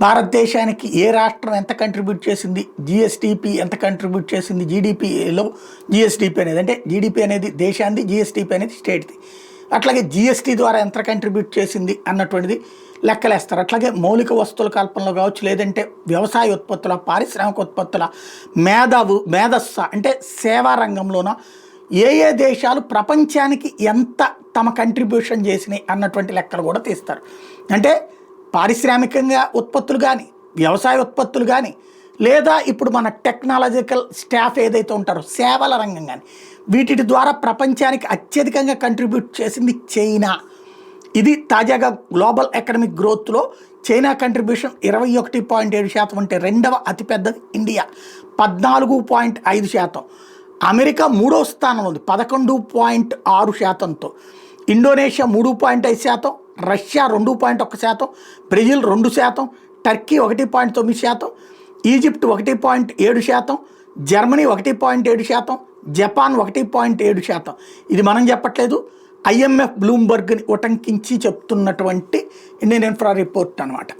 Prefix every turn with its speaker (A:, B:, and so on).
A: భారతదేశానికి ఏ రాష్ట్రం ఎంత కంట్రిబ్యూట్ చేసింది, జిఎస్డిపి ఎంత కంట్రిబ్యూట్ చేసింది, జీడిపిలో జిఎస్డిపి అనేది అంటే జీడిపి అనేది దేశాన్ని, జిఎస్డిపి అనేది స్టేట్ది. అట్లాగే జిఎస్టీ ద్వారా ఎంత కంట్రిబ్యూట్ చేసింది అన్నటువంటిది లెక్కలేస్తారు. అట్లాగే మౌలిక వస్తువుల కల్పనలో కావచ్చు, లేదంటే వ్యవసాయ ఉత్పత్తుల, పారిశ్రామిక ఉత్పత్తుల, మేధస్సు అంటే సేవా రంగంలోన ఏ దేశాలు ప్రపంచానికి ఎంత తమ కంట్రిబ్యూషన్ చేసినాయి అన్నటువంటి లెక్కలు కూడా తీస్తారు. అంటే పారిశ్రామికంగా ఉత్పత్తులు కానీ, వ్యవసాయ ఉత్పత్తులు కానీ, లేదా ఇప్పుడు మన టెక్నాలజికల్ స్టాఫ్ ఏదైతే ఉంటారో సేవల రంగం కానీ, వీటి ద్వారా ప్రపంచానికి అత్యధికంగా కంట్రిబ్యూట్ చేసింది చైనా. ఇది తాజాగా గ్లోబల్ ఎకనామిక్ గ్రోత్లో చైనా కంట్రిబ్యూషన్ 21.7% అంటే రెండవ అతిపెద్దది ఇండియా 14.5%. అమెరికా మూడవ స్థానంలో ఉంది 11.6%తో. Indonesia 3.5%, Russia 2.1%, Brazil 2%, Turkey 1.9%, Egypt 1.7%, Germany 1.7%, Japan 1.7%. ఇది మనం చెప్పట్లేదు, ఐఎంఎఫ్ బ్లూంబర్గ్ని ఉటంకించి చెప్తున్నటువంటి ఇండియన్ ఇన్ఫ్రా రిపోర్ట్ అనమాట.